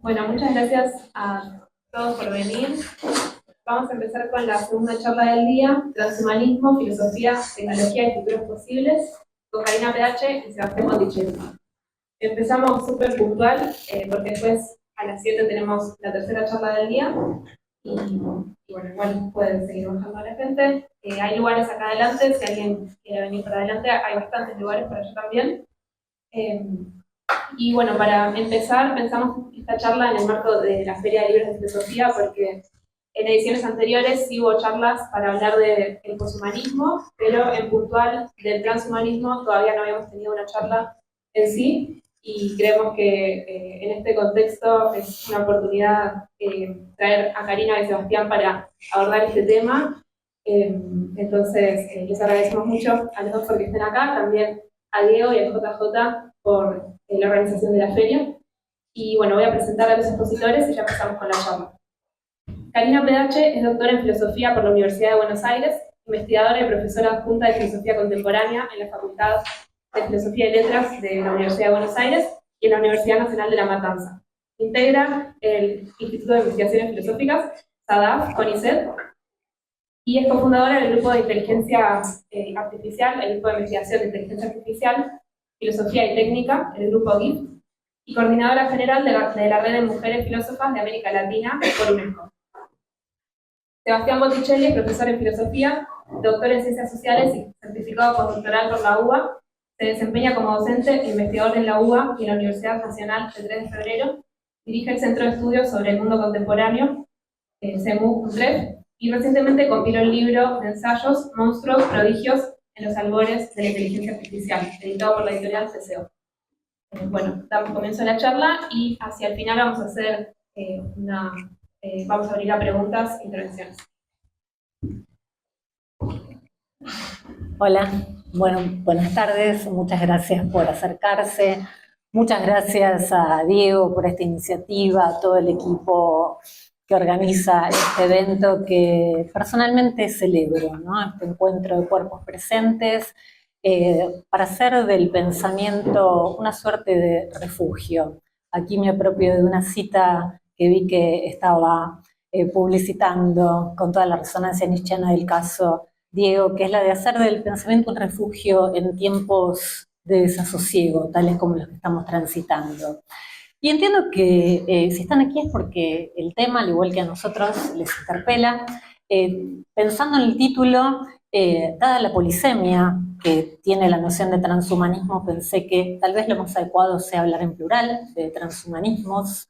Bueno, muchas gracias a todos por venir. Vamos a empezar con la segunda charla del día, Transhumanismo, Filosofía, Tecnología y Futuros Posibles, con Karina PH y Sebastián Monticelli. Empezamos súper puntual, porque después a las 7 tenemos la tercera charla del día, y bueno, igual pueden seguir bajando a la gente. Hay lugares acá adelante, si alguien quiere venir para adelante, hay bastantes lugares para allá también. Eh, y bueno, para empezar, pensamos esta charla en el marco de la Feria de Libros de Filosofía, porque en ediciones anteriores sí hubo charlas para hablar del poshumanismo, pero en puntual del transhumanismo todavía no habíamos tenido una charla en sí, y creemos que en este contexto es una oportunidad traer a Karina y Sebastián para abordar este tema. Entonces, les agradecemos mucho a los dos porque estén acá, también a Diego y a JJ por la organización de la feria. Y bueno, voy a presentar a los expositores y ya empezamos con la charla. Karina PH es doctora en Filosofía por la Universidad de Buenos Aires, investigadora y profesora adjunta de Filosofía Contemporánea en la Facultad de Filosofía y Letras de la Universidad de Buenos Aires y en la Universidad Nacional de La Matanza. Integra el Instituto de Investigaciones Filosóficas, SADAF, CONICET, y es cofundadora del Grupo de Inteligencia Artificial, el Grupo de Investigación de Inteligencia Artificial, Filosofía y Técnica, el Grupo GIF, y coordinadora general de la Red de Mujeres Filósofas de América Latina por UNESCO. Sebastián Botticelli es profesor en Filosofía, doctor en Ciencias Sociales y certificado postdoctoral por la UBA. Se desempeña como docente e investigador en la UBA y en la Universidad Nacional de 3 de Febrero. Dirige el Centro de Estudios sobre el Mundo Contemporáneo, CEMU-UTREF, y recientemente compiló el libro de ensayos Monstruos, Prodigios en los albores de la inteligencia artificial, editado por la editorial CCO. Bueno, damos comienzo a la charla y hacia el final vamos a hacer vamos a abrir a preguntas e intervenciones. Hola, bueno, buenas tardes, muchas gracias por acercarse, muchas gracias a Diego por esta iniciativa, a todo el equipo que organiza este evento que personalmente celebro, ¿no? Este encuentro de cuerpos presentes para hacer del pensamiento una suerte de refugio. Aquí me apropio de una cita que vi que estaba publicitando con toda la resonancia nietzscheana del caso Diego, que es la de hacer del pensamiento un refugio en tiempos de desasosiego, tales como los que estamos transitando. Y entiendo que si están aquí es porque el tema, al igual que a nosotros, les interpela. Pensando en el título, dada la polisemia que tiene la noción de transhumanismo, pensé que tal vez lo más adecuado sea hablar en plural de transhumanismos,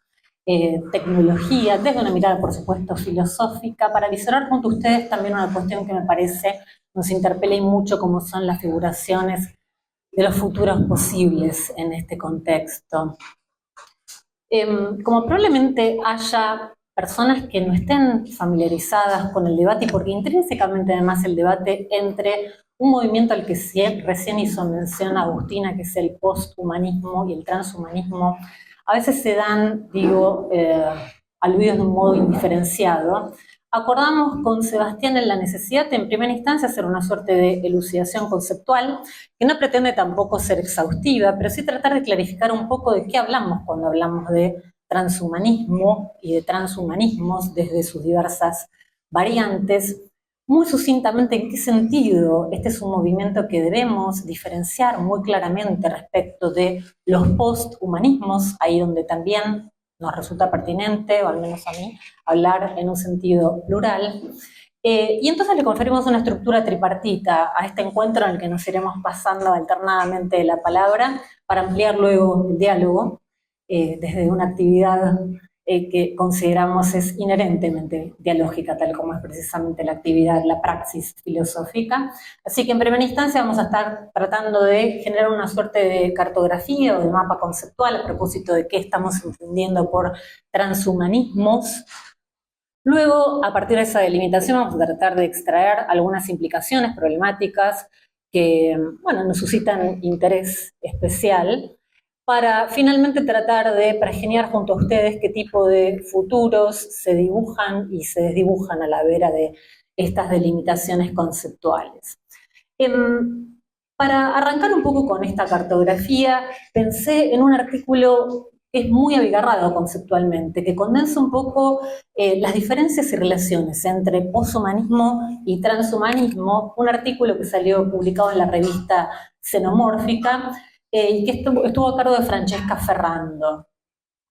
tecnología, desde una mirada, por supuesto, filosófica, para visorar junto a ustedes también una cuestión que me parece nos interpela y mucho, como son las figuraciones de los futuros posibles en este contexto. Como probablemente haya personas que no estén familiarizadas con el debate, y porque intrínsecamente además el debate entre un movimiento al que recién hizo mención Agustina, que es el posthumanismo y el transhumanismo, a veces se dan, aludidos de un modo indiferenciado. Acordamos con Sebastián en la necesidad de, en primera instancia, hacer una suerte de elucidación conceptual, que no pretende tampoco ser exhaustiva, pero sí tratar de clarificar un poco de qué hablamos cuando hablamos de transhumanismo y de transhumanismos desde sus diversas variantes. Muy sucintamente, ¿en qué sentido este es un movimiento que debemos diferenciar muy claramente respecto de los posthumanismos, ahí donde también nos resulta pertinente, o al menos a mí, hablar en un sentido plural? Y entonces le conferimos una estructura tripartita a este encuentro en el que nos iremos pasando alternadamente la palabra para ampliar luego el diálogo desde una actividad que consideramos es inherentemente dialógica, tal como es precisamente la actividad, la praxis filosófica. Así que en primera instancia vamos a estar tratando de generar una suerte de cartografía o de mapa conceptual a propósito de qué estamos entendiendo por transhumanismos. Luego, a partir de esa delimitación, vamos a tratar de extraer algunas implicaciones problemáticas que, bueno, nos suscitan interés especial para finalmente tratar de pergeñar junto a ustedes qué tipo de futuros se dibujan y se desdibujan a la vera de estas delimitaciones conceptuales. Para arrancar un poco con esta cartografía, pensé en un artículo es muy abigarrado conceptualmente, que condensa un poco las diferencias y relaciones entre poshumanismo y transhumanismo, un artículo que salió publicado en la revista Xenomórfica y que estuvo a cargo de Francesca Ferrando,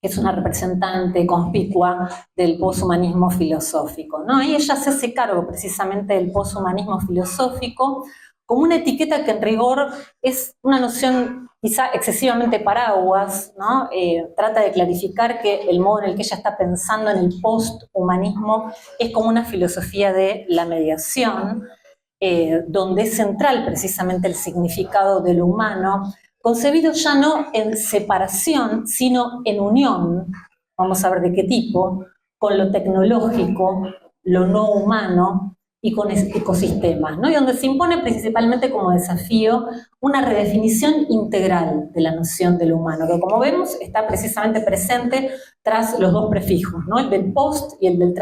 que es una representante conspicua del poshumanismo filosófico, ¿no? Y ella se hace cargo precisamente del poshumanismo filosófico como una etiqueta que en rigor es una noción quizá excesivamente paraguas, ¿no? Trata de clarificar que el modo en el que ella está pensando en el posthumanismo es como una filosofía de la mediación, donde es central precisamente el significado de lo humano, concebido ya no en separación, sino en unión, vamos a ver de qué tipo, con lo tecnológico, lo no humano y con ecosistemas, ¿no? Y donde se impone principalmente como desafío una redefinición integral de la noción de lo humano, que como vemos está precisamente presente tras los dos prefijos, ¿no? El del post y el del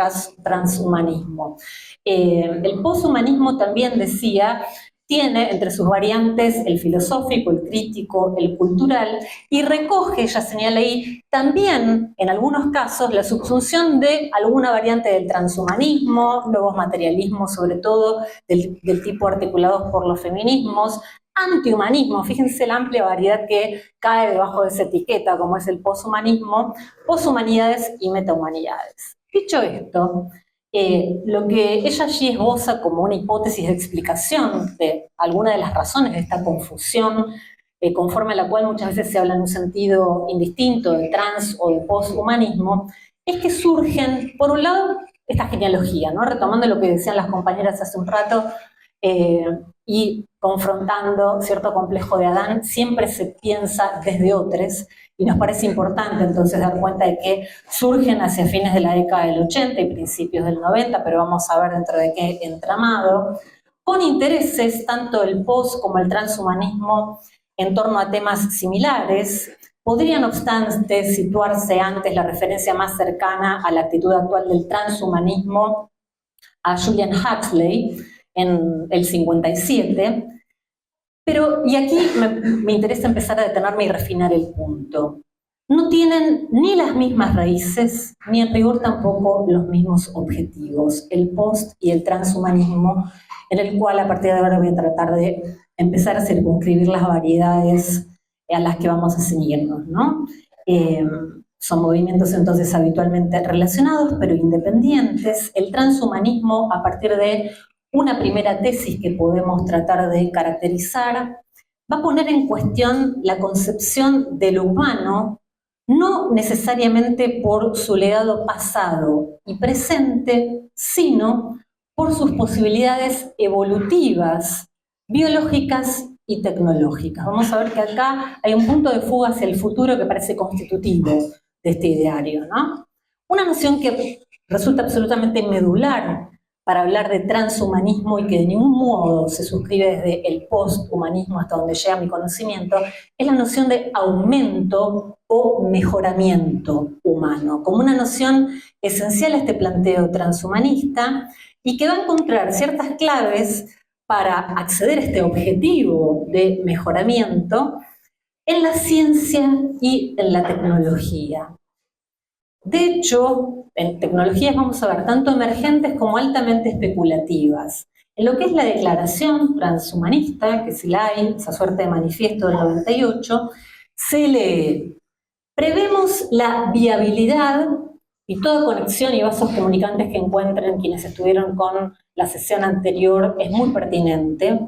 transhumanismo. El poshumanismo también decía tiene entre sus variantes el filosófico, el crítico, el cultural, y recoge, ya señala ahí, también, en algunos casos, la subsunción de alguna variante del transhumanismo, nuevos materialismos, sobre todo del tipo articulados por los feminismos, antihumanismo, fíjense la amplia variedad que cae debajo de esa etiqueta, como es el poshumanismo, poshumanidades y metahumanidades. Dicho esto, lo que ella allí esboza como una hipótesis de explicación de alguna de las razones de esta confusión, conforme a la cual muchas veces se habla en un sentido indistinto de trans o de posthumanismo, es que surgen, por un lado, esta genealogía, ¿no? Retomando lo que decían las compañeras hace un rato, y confrontando cierto complejo de Adán, siempre se piensa desde otros, y nos parece importante entonces dar cuenta de que surgen hacia fines de la década del 80 y principios del 90, pero vamos a ver dentro de qué entramado, con intereses tanto el post como el transhumanismo en torno a temas similares. Podría, no obstante, situarse antes la referencia más cercana a la actitud actual del transhumanismo a Julian Huxley en el 57, pero, y aquí me interesa empezar a detenerme y refinar el punto. No tienen ni las mismas raíces, ni en rigor tampoco los mismos objetivos, el post y el transhumanismo, en el cual a partir de ahora voy a tratar de empezar a circunscribir las variedades a las que vamos a ceñirnos, ¿no? Son movimientos entonces habitualmente relacionados, pero independientes. El transhumanismo, a partir de una primera tesis que podemos tratar de caracterizar, va a poner en cuestión la concepción de lo humano, no necesariamente por su legado pasado y presente, sino por sus posibilidades evolutivas, biológicas y tecnológicas. Vamos a ver que acá hay un punto de fuga hacia el futuro que parece constitutivo de este ideario, ¿no? Una noción que resulta absolutamente medular para hablar de transhumanismo y que de ningún modo se suscribe desde el posthumanismo hasta donde llega mi conocimiento, es la noción de aumento o mejoramiento humano, como una noción esencial a este planteo transhumanista y que va a encontrar ciertas claves para acceder a este objetivo de mejoramiento en la ciencia y en la tecnología. De hecho, en tecnologías vamos a ver tanto emergentes como altamente especulativas. En lo que es la declaración transhumanista, que si la hay, esa suerte de manifiesto del 98, se lee: prevemos la viabilidad, y toda conexión y vasos comunicantes que encuentren quienes estuvieron con la sesión anterior es muy pertinente,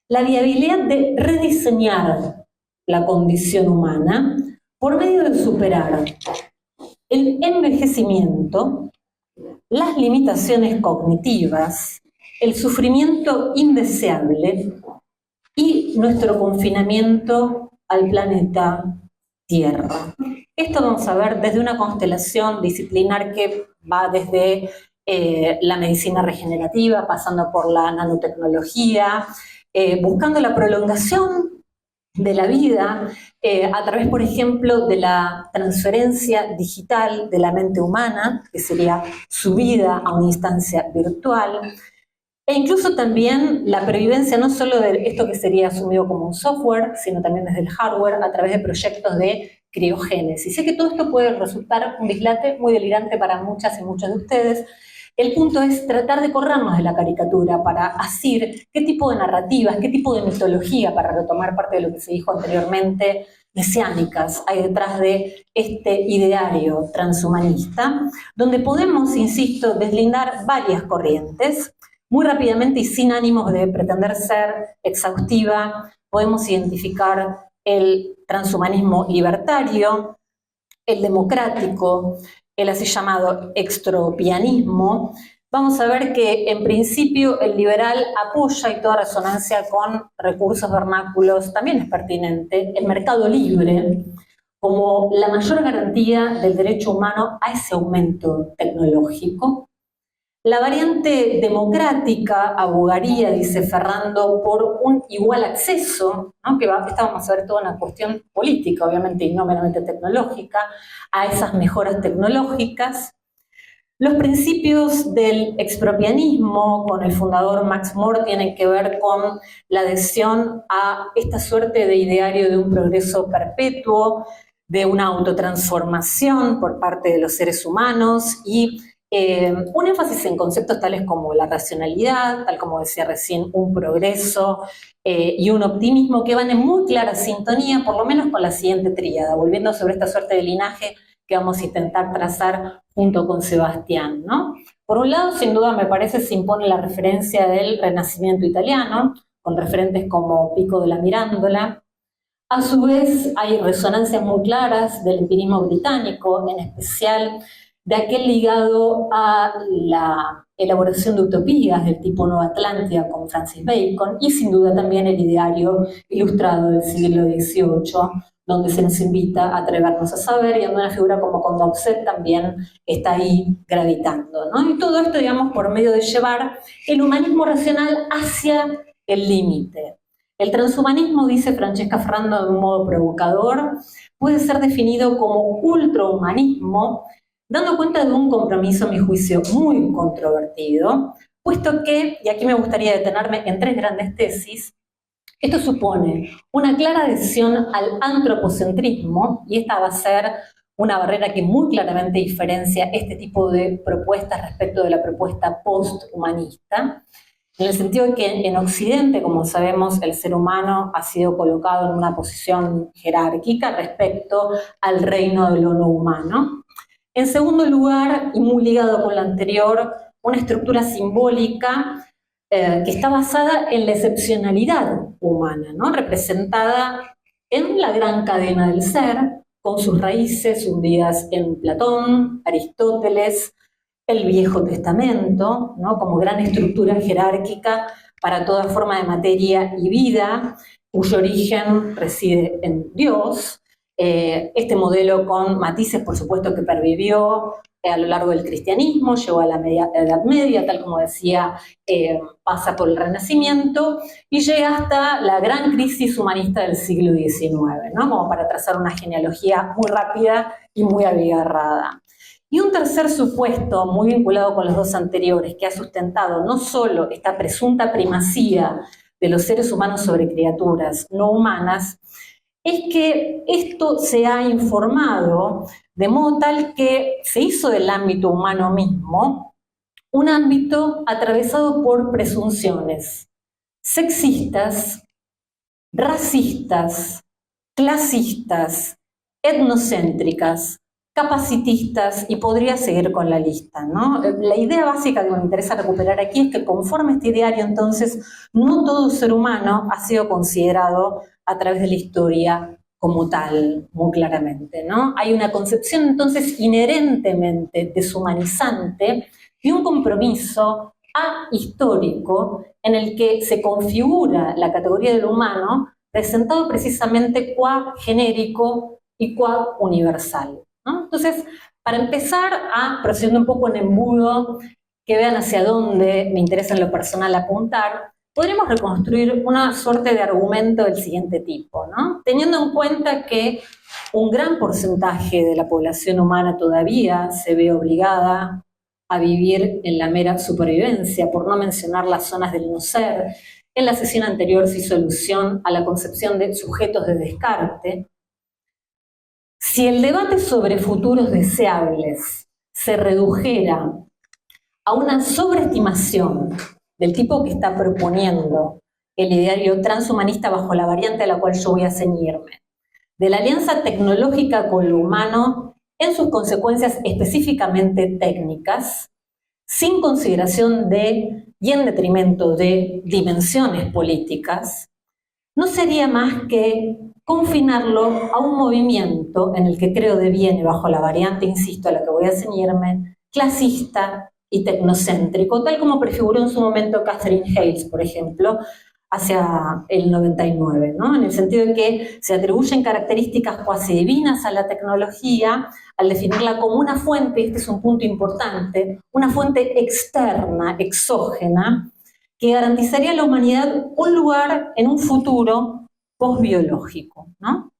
la viabilidad de rediseñar la condición humana por medio de superar el envejecimiento, las limitaciones cognitivas, el sufrimiento indeseable y nuestro confinamiento al planeta Tierra. Esto vamos a ver desde una constelación disciplinar que va desde la medicina regenerativa, pasando por la nanotecnología, buscando la prolongación de la vida a través, por ejemplo, de la transferencia digital de la mente humana, que sería subida a una instancia virtual, e incluso también la previvencia no solo de esto que sería asumido como un software, sino también desde el hardware, a través de proyectos de criogénesis. Sé que todo esto puede resultar un dislate muy delirante para muchas y muchos de ustedes. El punto es tratar de corrernos de la caricatura para asir qué tipo de narrativas, qué tipo de mitología, para retomar parte de lo que se dijo anteriormente, mesiánicas hay detrás de este ideario transhumanista, donde podemos, insisto, deslindar varias corrientes. Muy rápidamente y sin ánimos de pretender ser exhaustiva, podemos identificar el transhumanismo libertario, el democrático, el así llamado extropianismo. Vamos a ver que en principio el liberal apoya, y toda resonancia con recursos vernáculos también es pertinente, el mercado libre como la mayor garantía del derecho humano a ese aumento tecnológico. La variante democrática abogaría, dice Ferrando, por un igual acceso, ¿no? Esta vamos a ver toda una cuestión política, obviamente, y no meramente tecnológica, a esas mejoras tecnológicas. Los principios del expropianismo, con el fundador Max More, tienen que ver con la adhesión a esta suerte de ideario de un progreso perpetuo, de una autotransformación por parte de los seres humanos y un énfasis en conceptos tales como la racionalidad, tal como decía recién, un progreso y un optimismo que van en muy clara sintonía, por lo menos con la siguiente tríada, volviendo sobre esta suerte de linaje que vamos a intentar trazar junto con Sebastián, ¿no? Por un lado, sin duda, me parece, se impone la referencia del Renacimiento italiano, con referentes como Pico de la Mirandola. A su vez, hay resonancias muy claras del empirismo británico, en especial de aquel ligado a la elaboración de utopías del tipo Nueva Atlántida con Francis Bacon y sin duda también el ideario ilustrado del siglo XVIII, donde se nos invita a atrevernos a saber y donde una figura como Condorcet también está ahí gravitando, ¿no? Y todo esto, digamos, por medio de llevar el humanismo racional hacia el límite. El transhumanismo, dice Francesca Ferrando de un modo provocador, puede ser definido como ultrahumanismo, dando cuenta de un compromiso, a mi juicio, muy controvertido, puesto que, y aquí me gustaría detenerme en tres grandes tesis, esto supone una clara adhesión al antropocentrismo, y esta va a ser una barrera que muy claramente diferencia este tipo de propuestas respecto de la propuesta posthumanista, en el sentido de que en Occidente, como sabemos, el ser humano ha sido colocado en una posición jerárquica respecto al reino de lo no humano. En segundo lugar, y muy ligado con lo anterior, una estructura simbólica que está basada en la excepcionalidad humana, ¿no? Representada en la gran cadena del ser, con sus raíces hundidas en Platón, Aristóteles, el Viejo Testamento, ¿no? Como gran estructura jerárquica para toda forma de materia y vida, cuyo origen reside en Dios. Este modelo con matices, por supuesto, que pervivió a lo largo del cristianismo, llegó a la Edad Media, tal como decía, pasa por el Renacimiento y llega hasta la gran crisis humanista del siglo XIX, ¿no? Como para trazar una genealogía muy rápida y muy abigarrada. Y un tercer supuesto, muy vinculado con los dos anteriores, que ha sustentado no solo esta presunta primacía de los seres humanos sobre criaturas no humanas, es que esto se ha informado de modo tal que se hizo del ámbito humano mismo un ámbito atravesado por presunciones sexistas, racistas, clasistas, etnocéntricas, capacitistas, y podría seguir con la lista, ¿no? La idea básica que me interesa recuperar aquí es que conforme este ideario, entonces, no todo ser humano ha sido considerado a través de la historia como tal, muy claramente, ¿no? Hay una concepción entonces inherentemente deshumanizante y un compromiso ahistórico en el que se configura la categoría del humano presentado precisamente qua genérico y qua universal, ¿no? Entonces, para empezar a, procediendo un poco en embudo, que vean hacia dónde me interesa en lo personal apuntar, podríamos reconstruir una suerte de argumento del siguiente tipo, ¿no? Teniendo en cuenta que un gran porcentaje de la población humana todavía se ve obligada a vivir en la mera supervivencia, por no mencionar las zonas del no ser. En la sesión anterior se hizo alusión a la concepción de sujetos de descarte. Si el debate sobre futuros deseables se redujera a una sobreestimación del tipo que está proponiendo el ideario transhumanista bajo la variante a la cual yo voy a ceñirme, de la alianza tecnológica con lo humano en sus consecuencias específicamente técnicas, sin consideración de y en detrimento de dimensiones políticas, no sería más que confinarlo a un movimiento en el que creo deviene, bajo la variante, insisto, a la que voy a ceñirme, clasista y tecnocéntrico, tal como prefiguró en su momento Catherine Hayles, por ejemplo, hacia el 99, ¿no? En el sentido de que se atribuyen características cuasi divinas a la tecnología al definirla como una fuente, y este es un punto importante, una fuente externa, exógena, que garantizaría a la humanidad un lugar en un futuro posbiológico, ¿no?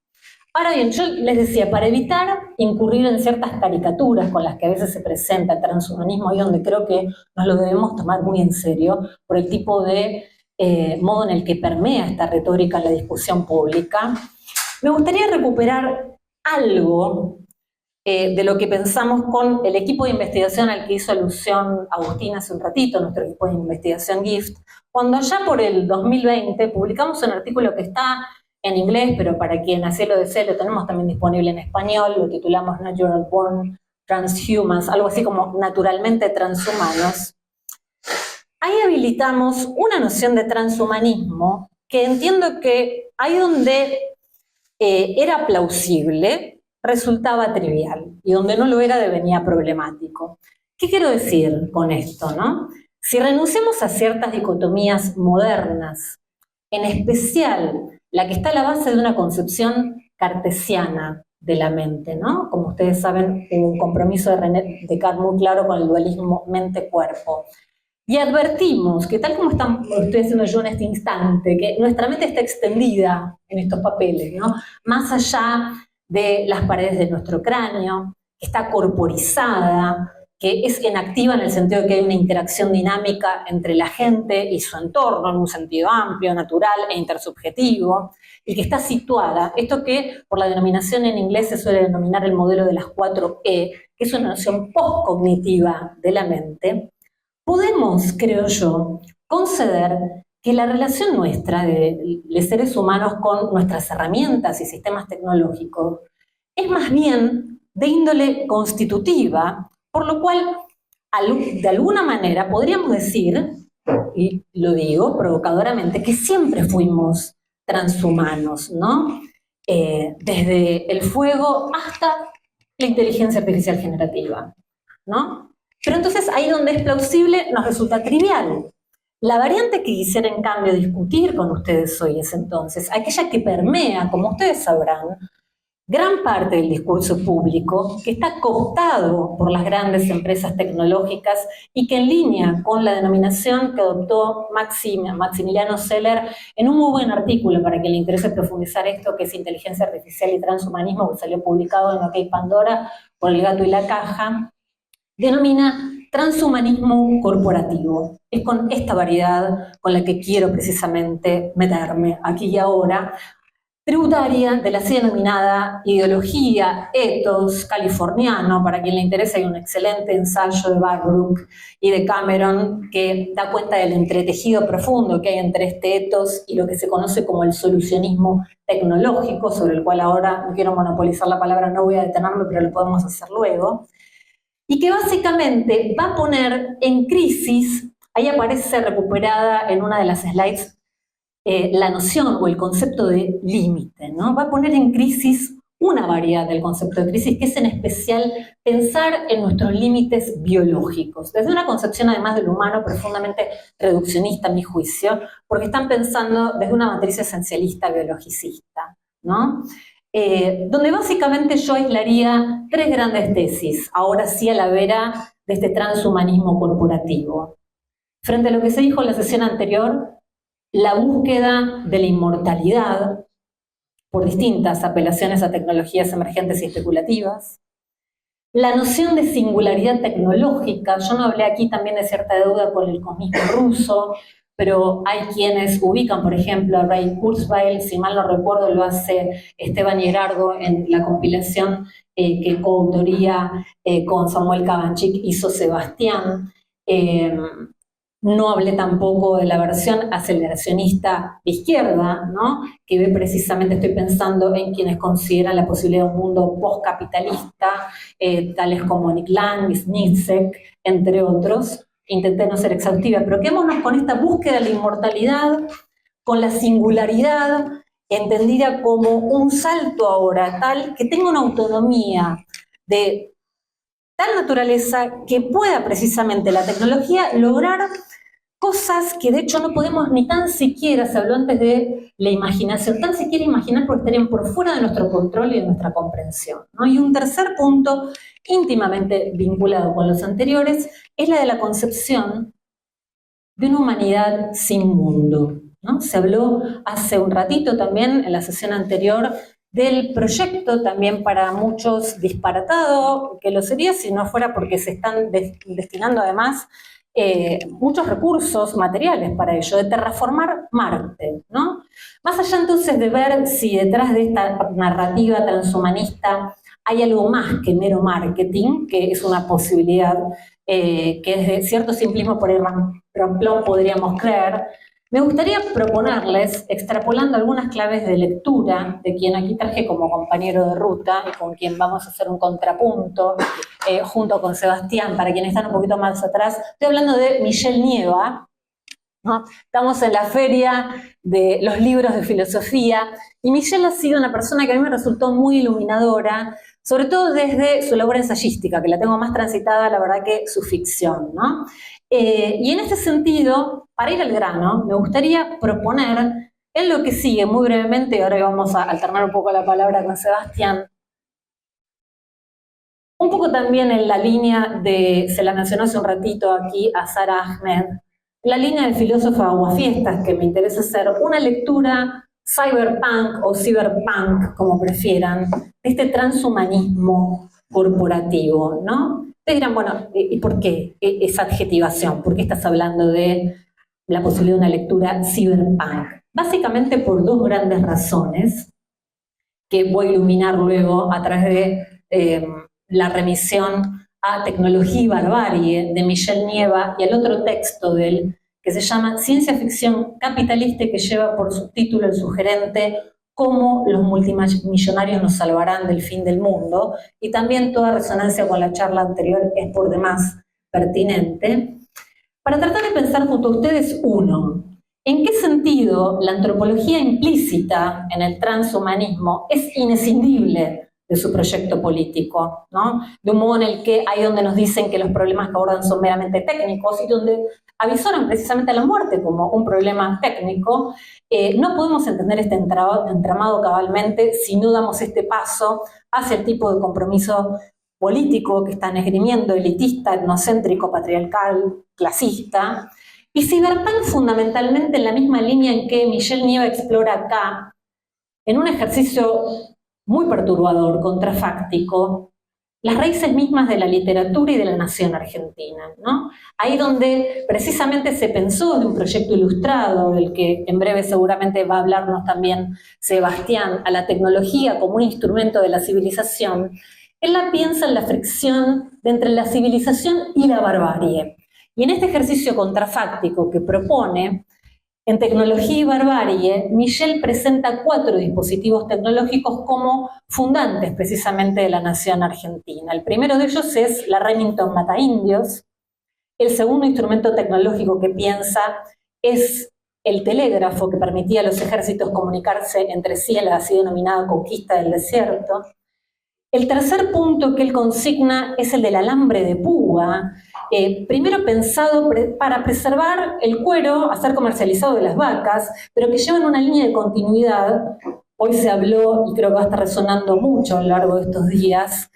Ahora bien, yo les decía, para evitar incurrir en ciertas caricaturas con las que a veces se presenta el transhumanismo, y donde creo que nos lo debemos tomar muy en serio, por el tipo de modo en el que permea esta retórica en la discusión pública, me gustaría recuperar algo de lo que pensamos con el equipo de investigación al que hizo alusión Agustín hace un ratito, nuestro equipo de investigación GIFT, cuando allá por el 2020 publicamos un artículo que está en inglés, pero para quien así lo desee lo tenemos también disponible en español, lo titulamos Natural Born Transhumans, algo así como naturalmente transhumanos. Ahí habilitamos una noción de transhumanismo que entiendo que ahí donde era plausible, resultaba trivial, y donde no lo era devenía problemático. ¿Qué quiero decir con esto, no? Si renunciamos a ciertas dicotomías modernas, en especial la que está a la base de una concepción cartesiana de la mente, ¿no? Como ustedes saben, hubo un compromiso de René Descartes muy claro con el dualismo mente-cuerpo. Y advertimos que tal como estoy haciendo yo en este instante, que nuestra mente está extendida en estos papeles, ¿no? Más allá de las paredes de nuestro cráneo, que está corporizada, que es inactiva en el sentido de que hay una interacción dinámica entre la gente y su entorno en un sentido amplio, natural e intersubjetivo, y que está situada, esto que por la denominación en inglés se suele denominar el modelo de las 4E, que es una noción postcognitiva de la mente. Podemos, creo yo, conceder que la relación nuestra de seres humanos con nuestras herramientas y sistemas tecnológicos es más bien de índole constitutiva, por lo cual, de alguna manera, podríamos decir, y lo digo provocadoramente, que siempre fuimos transhumanos, ¿no? Desde el fuego hasta la inteligencia artificial generativa, ¿no? Pero entonces ahí donde es plausible nos resulta trivial. La variante que quisiera en cambio discutir con ustedes hoy es entonces aquella que permea, como ustedes sabrán, gran parte del discurso público, que está cooptado por las grandes empresas tecnológicas y que en línea con la denominación que adoptó Maximiliano Zeller en un muy buen artículo para quien le interese profundizar esto, que es Inteligencia Artificial y Transhumanismo, que salió publicado en OK Pandora por El Gato y la Caja, denomina transhumanismo corporativo. Es con esta variedad con la que quiero precisamente meterme aquí y ahora, tributaria de la así denominada ideología ethos californiano. Para quien le interese, hay un excelente ensayo de Barbrook y de Cameron que da cuenta del entretejido profundo que hay entre este ethos y lo que se conoce como el solucionismo tecnológico, sobre el cual ahora no quiero monopolizar la palabra, no voy a detenerme, pero lo podemos hacer luego, y que básicamente va a poner en crisis, ahí aparece recuperada en una de las slides, la noción o el concepto de límite, ¿no? Va a poner en crisis una variedad del concepto de crisis, que es en especial pensar en nuestros límites biológicos, desde una concepción además del humano profundamente reduccionista, a mi juicio, porque están pensando desde una matriz esencialista biologicista, ¿no? Donde básicamente yo aislaría tres grandes tesis, ahora sí a la vera de este transhumanismo corporativo. Frente a lo que se dijo en la sesión anterior, la búsqueda de la inmortalidad por distintas apelaciones a tecnologías emergentes y especulativas, la noción de singularidad tecnológica. Yo no hablé aquí también de cierta deuda con el cosmismo ruso, pero hay quienes ubican, por ejemplo, a Ray Kurzweil, si mal no recuerdo, lo hace Esteban Hierardo en la compilación que coautoría con Samuel Cabanchik hizo Sebastián. No hablé tampoco de la versión aceleracionista de izquierda, ¿no? Que ve precisamente, estoy pensando en quienes consideran la posibilidad de un mundo postcapitalista, tales como Nick Land, Wisniewski, entre otros. Intenté no ser exhaustiva, pero quedémonos con esta búsqueda de la inmortalidad, con la singularidad, entendida como un salto ahora tal que tenga una autonomía de tal naturaleza que pueda precisamente la tecnología lograr cosas que de hecho no podemos ni tan siquiera, se habló antes de la imaginación, tan siquiera imaginar porque estarían por fuera de nuestro control y de nuestra comprensión, ¿no? Y un tercer punto, íntimamente vinculado con los anteriores, es la de la concepción de una humanidad sin mundo, ¿no? Se habló hace un ratito también en la sesión anterior del proyecto, también para muchos disparatado, que lo sería si no fuera porque se están destinando además muchos recursos materiales para ello, de terraformar Marte, ¿no? Más allá entonces de ver si detrás de esta narrativa transhumanista hay algo más que mero marketing, que es una posibilidad que es de cierto simplismo por el ramplón podríamos creer, me gustaría proponerles, extrapolando algunas claves de lectura, de quien aquí traje como compañero de ruta y con quien vamos a hacer un contrapunto, junto con Sebastián, para quienes están un poquito más atrás. Estoy hablando de Michelle Nieva, ¿no? Estamos en la feria de los libros de filosofía, y Michelle ha sido una persona que a mí me resultó muy iluminadora, sobre todo desde su labor ensayística, que la tengo más transitada, la verdad, que su ficción, ¿no? Y en este sentido, para ir al grano, me gustaría proponer en lo que sigue, muy brevemente, y ahora vamos a alternar un poco la palabra con Sebastián, un poco también en la línea de, se la mencionó hace un ratito aquí a Sara Ahmed, la línea del filósofo Aguafiestas, que me interesa hacer una lectura cyberpunk o cyberpunk, como prefieran, de este transhumanismo corporativo, ¿no? Ustedes dirán, bueno, ¿y por qué esa adjetivación? ¿Por qué estás hablando de la posibilidad de una lectura cyberpunk? Básicamente por dos grandes razones que voy a iluminar luego a través de la remisión a Tecnología y Barbarie de Michelle Nieva y al otro texto de él que se llama Ciencia Ficción Capitalista y que lleva por subtítulo el sugerente Cómo los multimillonarios nos salvarán del fin del mundo, y también toda resonancia con la charla anterior es por demás pertinente, para tratar de pensar junto a ustedes, uno, ¿en qué sentido la antropología implícita en el transhumanismo es inescindible de su proyecto político, ¿no? De un modo en el que hay donde nos dicen que los problemas que abordan son meramente técnicos y donde avisoran precisamente a la muerte como un problema técnico. No podemos entender este entramado cabalmente si no damos este paso hacia el tipo de compromiso político que están esgrimiendo, elitista, etnocéntrico, patriarcal, clasista, y cyberpunk fundamentalmente en la misma línea en que Michelle Nieva explora acá, en un ejercicio muy perturbador, contrafáctico, las raíces mismas de la literatura y de la nación argentina, ¿no? Ahí donde precisamente se pensó de un proyecto ilustrado, del que en breve seguramente va a hablarnos también Sebastián, a la tecnología como un instrumento de la civilización, él la piensa en la fricción de entre la civilización y la barbarie. Y en este ejercicio contrafáctico que propone, en Tecnología y Barbarie, Michelle presenta 4 dispositivos tecnológicos como fundantes precisamente de la nación argentina. El primero de ellos es la Remington Mataindios. El segundo instrumento tecnológico que piensa es el telégrafo, que permitía a los ejércitos comunicarse entre sí en la así denominada conquista del desierto. El tercer punto que él consigna es el del alambre de púa, primero pensado para preservar el cuero a ser comercializado de las vacas, pero que llevan una línea de continuidad. Hoy se habló, y creo que va a estar resonando mucho a lo largo de estos días,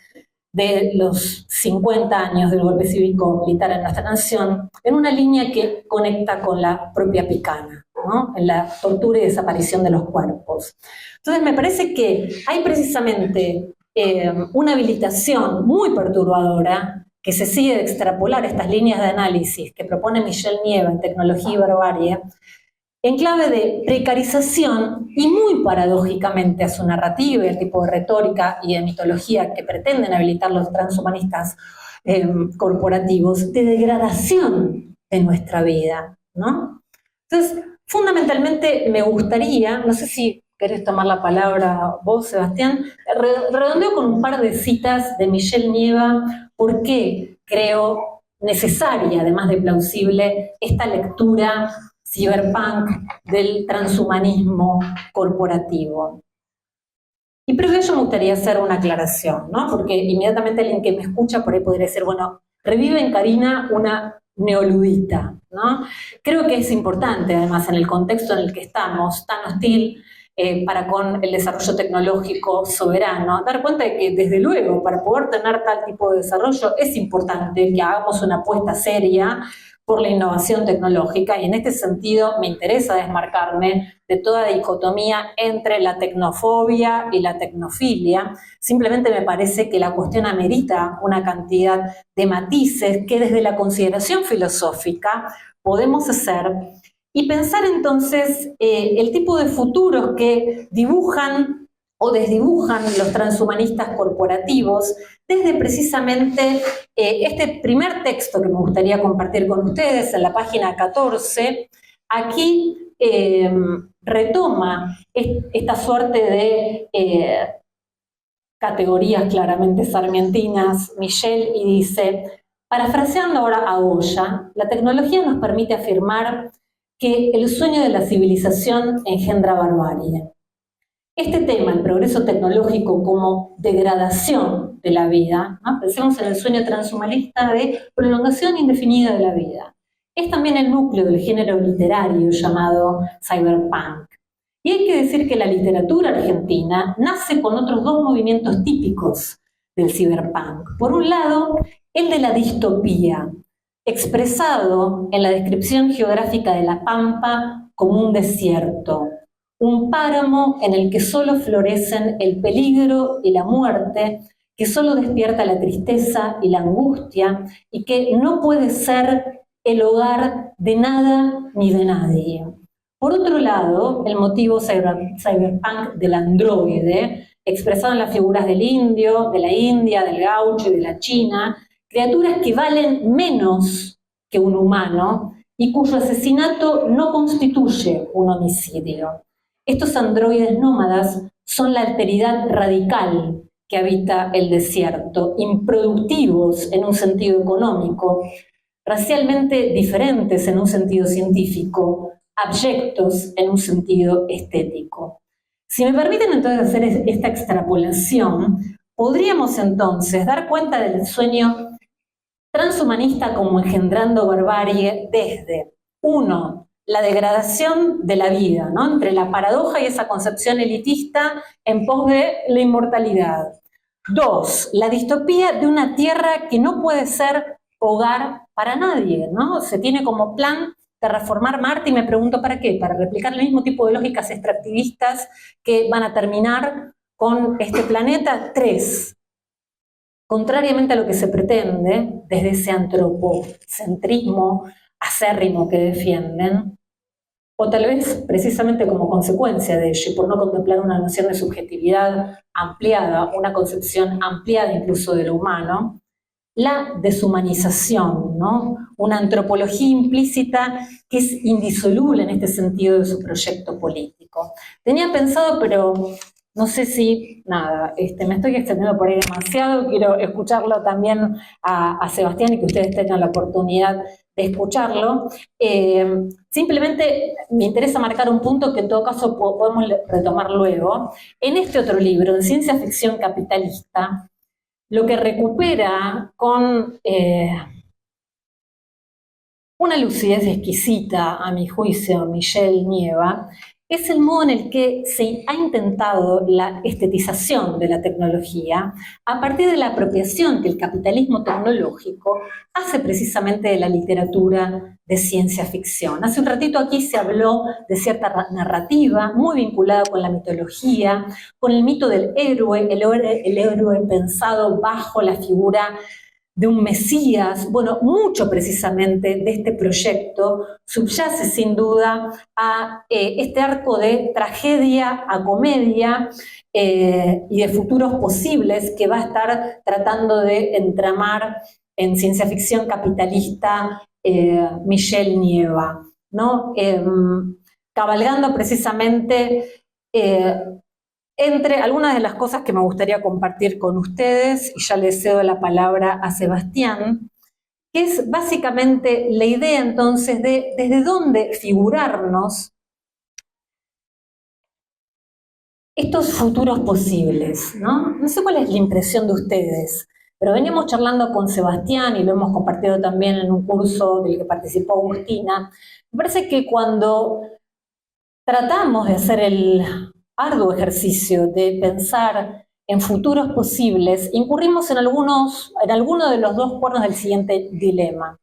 de los 50 años del golpe cívico-militar en nuestra nación, en una línea que conecta con la propia picana, ¿no? En la tortura y desaparición de los cuerpos. Entonces me parece que hay precisamente una habilitación muy perturbadora que se sigue de extrapolar estas líneas de análisis que propone Michelle Nieva en Tecnología y Barbarie, en clave de precarización y muy paradójicamente a su narrativa y el tipo de retórica y de mitología que pretenden habilitar los transhumanistas corporativos, de degradación de nuestra vida, ¿no? Entonces, fundamentalmente me gustaría, no sé si querés tomar la palabra vos, Sebastián, redondeo con un par de citas de Michelle Nieva, por qué creo necesaria, además de plausible, esta lectura cyberpunk del transhumanismo corporativo. Y previo a ello me gustaría hacer una aclaración, ¿no? Porque inmediatamente alguien que me escucha por ahí podría decir, bueno, revive en Karina una neoludita, ¿no? Creo que es importante, además, en el contexto en el que estamos, tan hostil para con el desarrollo tecnológico soberano, dar cuenta de que, desde luego, para poder tener tal tipo de desarrollo, es importante que hagamos una apuesta seria por la innovación tecnológica, y en este sentido me interesa desmarcarme de toda dicotomía entre la tecnofobia y la tecnofilia. Simplemente me parece que la cuestión amerita una cantidad de matices que desde la consideración filosófica podemos hacer y pensar entonces el tipo de futuros que dibujan o desdibujan los transhumanistas corporativos desde precisamente este primer texto que me gustaría compartir con ustedes en la página 14. Aquí retoma esta suerte de categorías claramente sarmientinas, Michelle, y dice, parafraseando ahora a Goya, la tecnología nos permite afirmar que el sueño de la civilización engendra barbarie. Este tema, el progreso tecnológico como degradación de la vida, ¿no? Pensemos en el sueño transhumanista de prolongación indefinida de la vida. Es también el núcleo del género literario llamado cyberpunk. Y hay que decir que la literatura argentina nace con otros dos movimientos típicos del cyberpunk. Por un lado, el de la distopía, expresado en la descripción geográfica de la Pampa como un desierto, un páramo en el que solo florecen el peligro y la muerte, que solo despierta la tristeza y la angustia, y que no puede ser el hogar de nada ni de nadie. Por otro lado, el motivo cyberpunk del androide, expresado en las figuras del indio, de la India, del gaucho y de la China, criaturas que valen menos que un humano y cuyo asesinato no constituye un homicidio. Estos androides nómadas son la alteridad radical que habita el desierto, improductivos en un sentido económico, racialmente diferentes en un sentido científico, abyectos en un sentido estético. Si me permiten entonces hacer esta extrapolación, podríamos entonces dar cuenta del sueño transhumanista como engendrando barbarie desde, uno, la degradación de la vida, ¿no? Entre la paradoja y esa concepción elitista en pos de la inmortalidad. Dos, la distopía de una tierra que no puede ser hogar para nadie, ¿no? Se tiene como plan terraformar Marte y me pregunto ¿para qué? Para replicar el mismo tipo de lógicas extractivistas que van a terminar con este planeta. Tres, contrariamente a lo que se pretende desde ese antropocentrismo acérrimo que defienden, o tal vez precisamente como consecuencia de ello, por no contemplar una noción de subjetividad ampliada, una concepción ampliada incluso de lo humano, la deshumanización, ¿no? Una antropología implícita que es indisoluble en este sentido de su proyecto político. Tenía pensado, pero no sé si, nada, me estoy extendiendo por ahí demasiado, quiero escucharlo también a Sebastián y que ustedes tengan la oportunidad de escucharlo. Simplemente me interesa marcar un punto que en todo caso podemos retomar luego. En este otro libro, en Ciencia Ficción Capitalista, lo que recupera con una lucidez exquisita, a mi juicio, Michelle Nieva, es el modo en el que se ha intentado la estetización de la tecnología a partir de la apropiación que el capitalismo tecnológico hace precisamente de la literatura de ciencia ficción. Hace un ratito aquí se habló de cierta narrativa muy vinculada con la mitología, con el mito del héroe, el héroe pensado bajo la figura de un Mesías. Bueno, mucho precisamente de este proyecto subyace sin duda a este arco de tragedia a comedia y de futuros posibles que va a estar tratando de entramar en ciencia ficción capitalista Michelle Nieva, ¿no? Cabalgando precisamente entre algunas de las cosas que me gustaría compartir con ustedes, y ya le cedo la palabra a Sebastián, que es básicamente la idea entonces de desde dónde figurarnos estos futuros posibles, ¿no? No sé cuál es la impresión de ustedes, pero veníamos charlando con Sebastián y lo hemos compartido también en un curso del que participó Agustina. Me parece que cuando tratamos de hacer el arduo ejercicio de pensar en futuros posibles, incurrimos en alguno de los dos cuernos del siguiente dilema.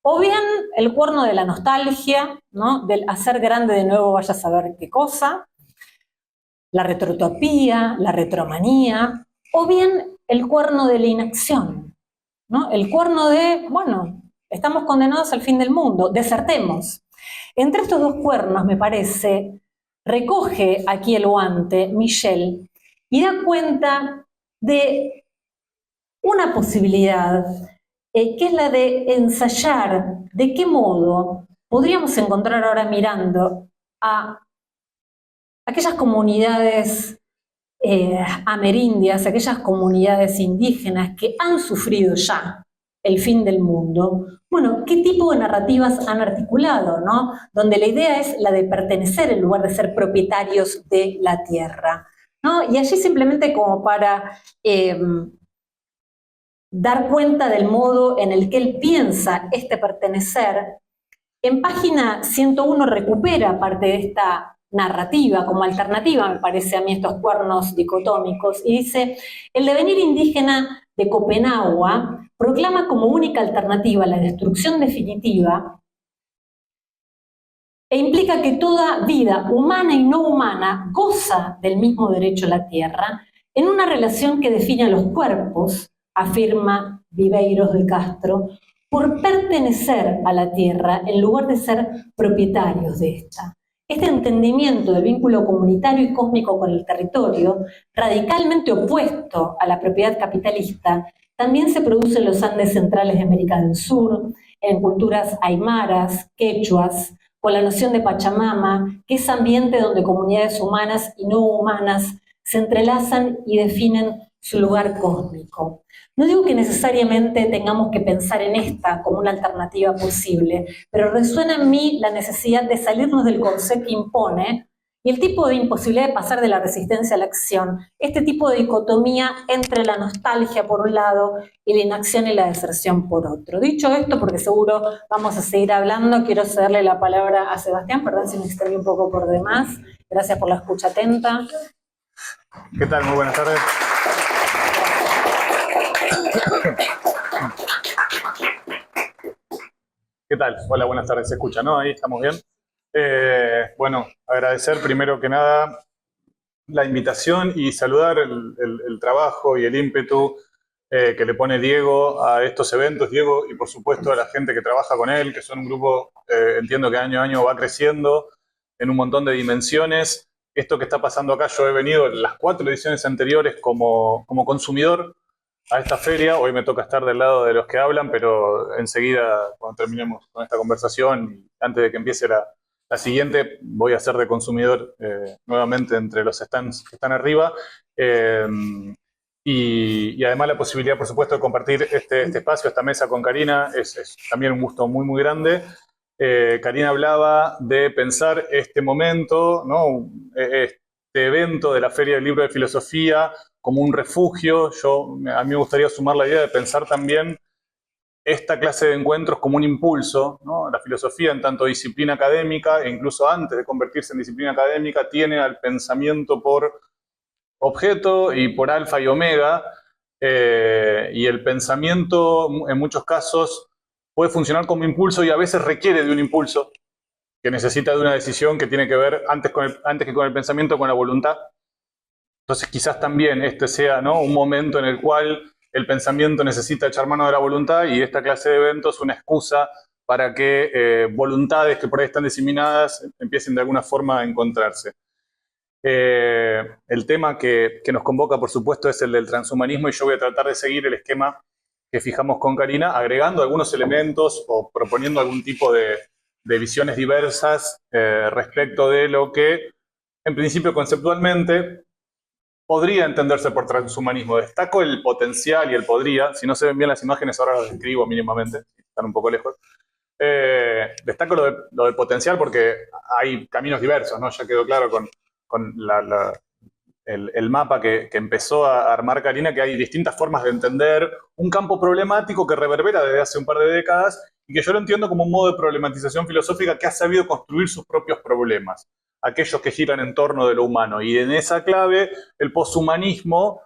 O bien el cuerno de la nostalgia, ¿no? Del hacer grande de nuevo vaya a saber qué cosa, la retrotopía, la retromanía, o bien el cuerno de la inacción, ¿no? El cuerno de, bueno, estamos condenados al fin del mundo, desertemos. Entre estos dos cuernos, me parece, recoge aquí el guante Michelle y da cuenta de una posibilidad que es la de ensayar de qué modo podríamos encontrar ahora mirando a aquellas comunidades amerindias, aquellas comunidades indígenas que han sufrido ya el fin del mundo, bueno, ¿qué tipo de narrativas han articulado, no? Donde la idea es la de pertenecer en lugar de ser propietarios de la tierra, ¿no? Y allí simplemente como para dar cuenta del modo en el que él piensa este pertenecer, en página 101 recupera parte de esta narrativa como alternativa, me parece a mí, estos cuernos dicotómicos, y dice: el devenir indígena de Copenhague proclama como única alternativa la destrucción definitiva e implica que toda vida humana y no humana goza del mismo derecho a la tierra en una relación que define a los cuerpos, afirma Viveiros de Castro, por pertenecer a la tierra en lugar de ser propietarios de esta. Este entendimiento del vínculo comunitario y cósmico con el territorio, radicalmente opuesto a la propiedad capitalista, también se produce en los Andes centrales de América del Sur, en culturas aymaras, quechuas, con la noción de Pachamama, que es ambiente donde comunidades humanas y no humanas se entrelazan y definen su lugar cósmico. No digo que necesariamente tengamos que pensar en esta como una alternativa posible, pero resuena en mí la necesidad de salirnos del corsé que impone y el tipo de imposibilidad de pasar de la resistencia a la acción, este tipo de dicotomía entre la nostalgia por un lado y la inacción y la deserción por otro. Dicho esto, porque seguro vamos a seguir hablando, quiero cederle la palabra a Sebastián, perdón si me extendí un poco por demás, gracias por la escucha atenta. ¿Qué tal? Muy buenas tardes. ¿Qué tal? Hola, buenas tardes. ¿Se escucha, no? Ahí estamos bien. Bueno, agradecer primero que nada la invitación y saludar el trabajo y el ímpetu que le pone Diego a estos eventos. Diego y por supuesto a la gente que trabaja con él, que son un grupo, entiendo que año a año va creciendo en un montón de dimensiones. Esto que está pasando acá, yo he venido en las 4 ediciones anteriores como consumidor a esta feria. Hoy me toca estar del lado de los que hablan, pero enseguida, cuando terminemos con esta conversación y antes de que empiece la siguiente, voy a ser de consumidor nuevamente entre los stands que están arriba. Y además la posibilidad, por supuesto, de compartir este espacio, esta mesa con Karina, es también un gusto muy, muy grande. Karina hablaba de pensar este momento, ¿no? Este evento de la Feria del Libro de Filosofía como un refugio. A mí me gustaría sumar la idea de pensar también esta clase de encuentros como un impulso, ¿no? La filosofía, en tanto disciplina académica, e incluso antes de convertirse en disciplina académica, tiene al pensamiento por objeto y por alfa y omega, y el pensamiento en muchos casos puede funcionar como impulso y a veces requiere de un impulso que necesita de una decisión que tiene que ver antes que con el pensamiento, con la voluntad. Entonces quizás también este sea, ¿no?, un momento en el cual el pensamiento necesita echar mano de la voluntad y esta clase de eventos una excusa para que voluntades que por ahí están diseminadas empiecen de alguna forma a encontrarse. El tema que nos convoca, por supuesto, es el del transhumanismo y yo voy a tratar de seguir el esquema que fijamos con Karina, agregando algunos elementos o proponiendo algún tipo de visiones diversas respecto de lo que, en principio, conceptualmente, podría entenderse por transhumanismo. Destaco el potencial y el podría. Si no se ven bien las imágenes, ahora las describo mínimamente, están un poco lejos. Destaco lo del potencial porque hay caminos diversos, ¿no? Ya quedó claro con el mapa que empezó a armar Karina, que hay distintas formas de entender un campo problemático que reverbera desde hace un par de décadas y que yo lo entiendo como un modo de problematización filosófica que ha sabido construir sus propios problemas, aquellos que giran en torno de lo humano. Y en esa clave, el poshumanismo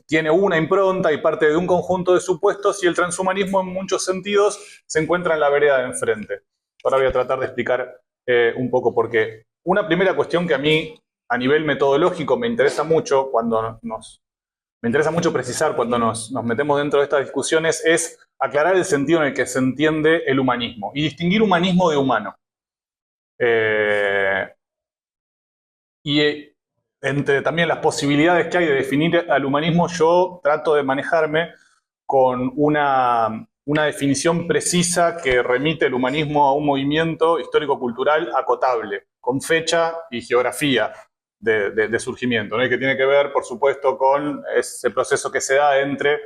tiene una impronta y parte de un conjunto de supuestos y el transhumanismo en muchos sentidos se encuentra en la vereda de enfrente. Ahora voy a tratar de explicar un poco por qué. Una primera cuestión que a mí, a nivel metodológico, me interesa mucho precisar cuando nos metemos dentro de estas discusiones es aclarar el sentido en el que se entiende el humanismo y distinguir humanismo de humano. Y entre también las posibilidades que hay de definir al humanismo, yo trato de manejarme con una definición precisa que remite el humanismo a un movimiento histórico-cultural acotable, con fecha y geografía de surgimiento, ¿no? Y que tiene que ver, por supuesto, con ese proceso que se da entre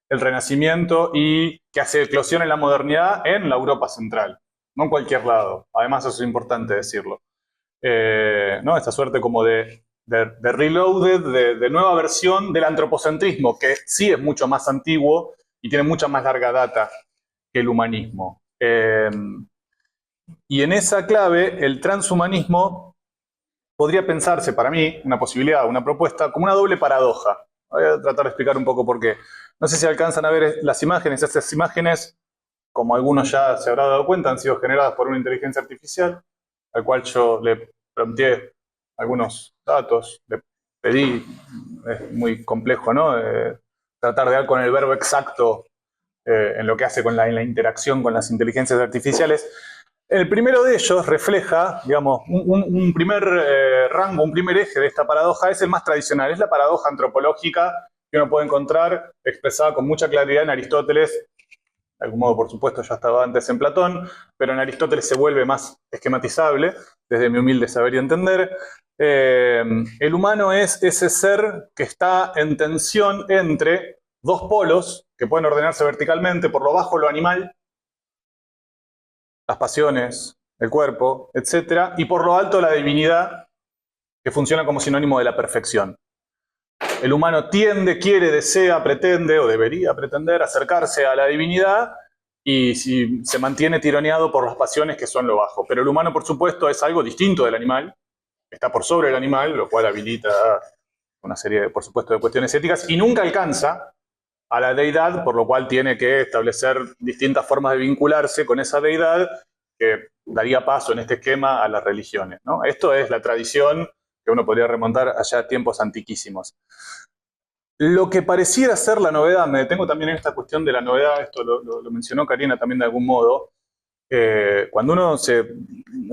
el Renacimiento y que hace eclosión en la modernidad en la Europa central, no en cualquier lado. Además, eso es importante decirlo. ¿No? Esta suerte como de reloaded, de nueva versión del antropocentrismo, que sí es mucho más antiguo y tiene mucha más larga data que el humanismo. Y en esa clave, el transhumanismo podría pensarse, para mí, una posibilidad, una propuesta, como una doble paradoja. Voy a tratar de explicar un poco por qué. No sé si alcanzan a ver las imágenes. Estas imágenes, como algunos ya se habrán dado cuenta, han sido generadas por una inteligencia artificial, al cual yo le prompteé algunos datos, le pedí, es muy complejo, ¿no? Tratar de dar con el verbo exacto en lo que hace con la interacción con las inteligencias artificiales. El primero de ellos refleja, digamos, un primer rango, un primer eje de esta paradoja, es el más tradicional, es la paradoja antropológica que uno puede encontrar expresada con mucha claridad en Aristóteles. De algún modo, por supuesto, ya estaba antes en Platón, pero en Aristóteles se vuelve más esquematizable, desde mi humilde saber y entender. El humano es ese ser que está en tensión entre dos polos que pueden ordenarse verticalmente, por lo bajo lo animal, las pasiones, el cuerpo, etc., y por lo alto la divinidad, que funciona como sinónimo de la perfección. El humano tiende, quiere, desea, pretende o debería pretender acercarse a la divinidad y si se mantiene tironeado por las pasiones que son lo bajo. Pero el humano, por supuesto, es algo distinto del animal, está por sobre el animal, lo cual habilita una serie, por supuesto, de cuestiones éticas y nunca alcanza a la deidad, por lo cual tiene que establecer distintas formas de vincularse con esa deidad que daría paso en este esquema a las religiones, ¿no? Esto es la tradición que uno podría remontar allá a tiempos antiquísimos. Lo que pareciera ser la novedad, me detengo también en esta cuestión de la novedad, esto lo mencionó Karina también de algún modo, cuando uno se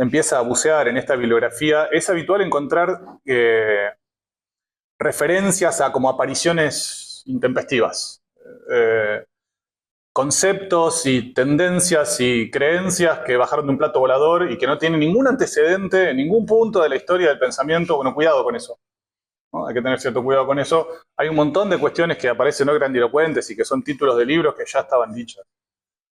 empieza a bucear en esta bibliografía, es habitual encontrar referencias a como apariciones intempestivas, conceptos y tendencias y creencias que bajaron de un plato volador y que no tienen ningún antecedente en ningún punto de la historia del pensamiento. Bueno, cuidado con eso, ¿no? Hay que tener cierto cuidado con eso. Hay un montón de cuestiones que aparecen no grandilocuentes y que son títulos de libros que ya estaban dichas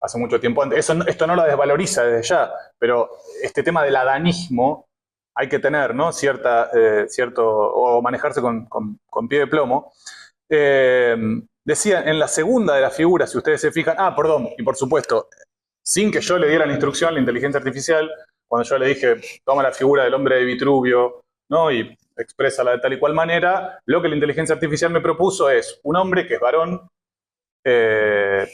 hace mucho tiempo antes. Esto no la desvaloriza desde ya, pero este tema del adanismo hay que tener, ¿no? O manejarse con pie de plomo. Decía, en la segunda de las figuras, si ustedes se fijan, perdón, y por supuesto, sin que yo le diera la instrucción a la inteligencia artificial, cuando yo le dije, toma la figura del hombre de Vitruvio, ¿no? Y exprésala de tal y cual manera, lo que la inteligencia artificial me propuso es un hombre que es varón,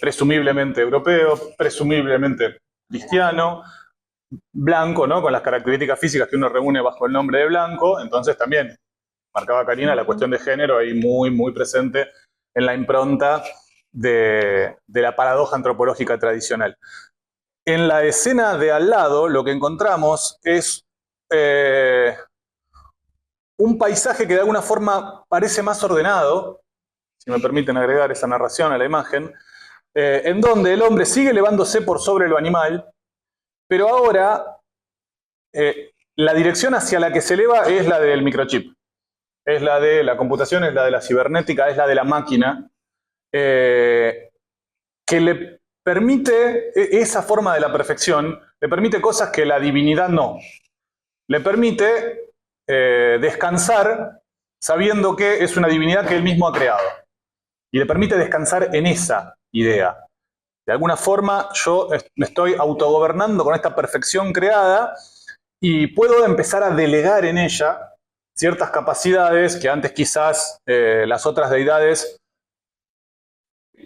presumiblemente europeo, presumiblemente cristiano, blanco, ¿no? Con las características físicas que uno reúne bajo el nombre de blanco. Entonces también marcaba Karina la cuestión de género ahí muy, muy presente en la impronta de la paradoja antropológica tradicional. En la escena de al lado lo que encontramos es un paisaje que de alguna forma parece más ordenado, si me permiten agregar esa narración a la imagen, en donde el hombre sigue elevándose por sobre lo animal, pero ahora la dirección hacia la que se eleva es la del microchip, es la de la computación, es la de la cibernética, es la de la máquina, que le permite, esa forma de la perfección, le permite cosas que la divinidad no. Le permite descansar sabiendo que es una divinidad que él mismo ha creado. Y le permite descansar en esa idea. De alguna forma yo me estoy autogobernando con esta perfección creada y puedo empezar a delegar en ella ciertas capacidades que antes quizás las otras deidades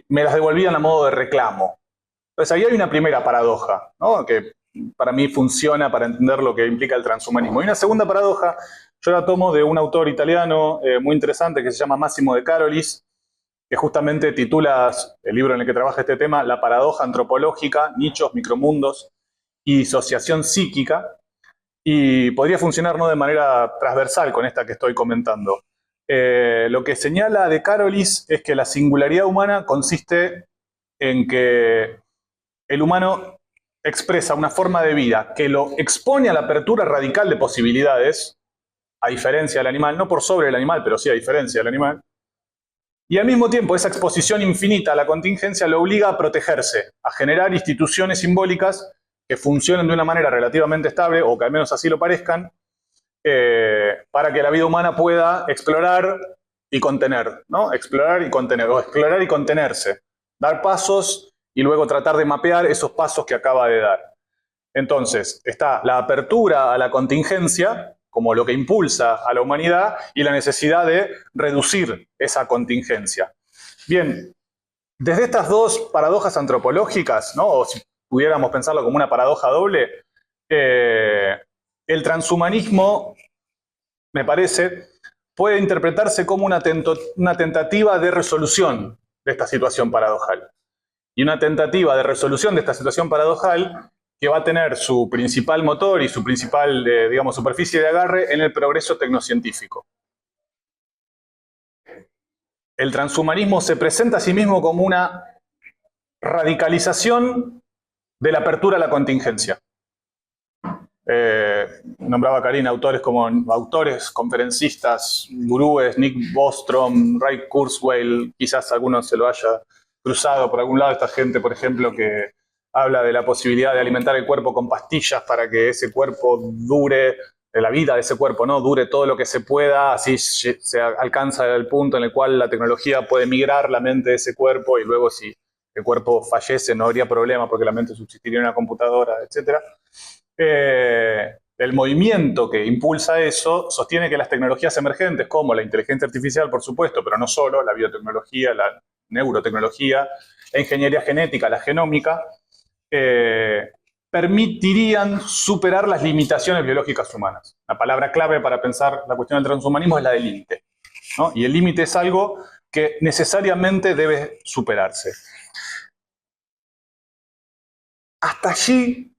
me las devolvían a modo de reclamo. Entonces ahí hay una primera paradoja, ¿no? Que para mí funciona para entender lo que implica el transhumanismo. Y una segunda paradoja, yo la tomo de un autor italiano muy interesante que se llama Massimo De Carolis, que justamente titula el libro en el que trabaja este tema La paradoja antropológica, nichos, micromundos y disociación psíquica, y podría funcionar no de manera transversal con esta que estoy comentando. Lo que señala De Carolis es que la singularidad humana consiste en que el humano expresa una forma de vida que lo expone a la apertura radical de posibilidades, a diferencia del animal, no por sobre el animal, pero sí a diferencia del animal, y al mismo tiempo esa exposición infinita a la contingencia lo obliga a protegerse, a generar instituciones simbólicas que funcionen de una manera relativamente estable, o que al menos así lo parezcan, para que la vida humana pueda explorar y contener, ¿no? Explorar y contener, o explorar y contenerse, dar pasos y luego tratar de mapear esos pasos que acaba de dar. Entonces, está la apertura a la contingencia como lo que impulsa a la humanidad y la necesidad de reducir esa contingencia. Bien, desde estas dos paradojas antropológicas, ¿no? O si pudiéramos pensarlo como una paradoja doble, el transhumanismo, me parece, puede interpretarse como una tentativa de resolución de esta situación paradojal. Y una tentativa de resolución de esta situación paradojal que va a tener su principal motor y su principal, digamos, superficie de agarre en el progreso tecnocientífico. El transhumanismo se presenta a sí mismo como una radicalización de la apertura a la contingencia. Nombraba Karina autores como conferencistas, gurúes, Nick Bostrom, Ray Kurzweil, quizás alguno se lo haya cruzado por algún lado, esta gente, por ejemplo, que habla de la posibilidad de alimentar el cuerpo con pastillas para que ese cuerpo dure, la vida de ese cuerpo, ¿no? Dure todo lo que se pueda, así se alcanza el punto en el cual la tecnología puede migrar la mente de ese cuerpo y luego si el cuerpo fallece no habría problema porque la mente subsistiría en una computadora, etc. El movimiento que impulsa eso sostiene que las tecnologías emergentes, como la inteligencia artificial, por supuesto, pero no solo, la biotecnología, la neurotecnología, la ingeniería genética, la genómica, permitirían superar las limitaciones biológicas humanas. La palabra clave para pensar la cuestión del transhumanismo es la del límite, ¿no? Y el límite es algo que necesariamente debe superarse. Hasta allí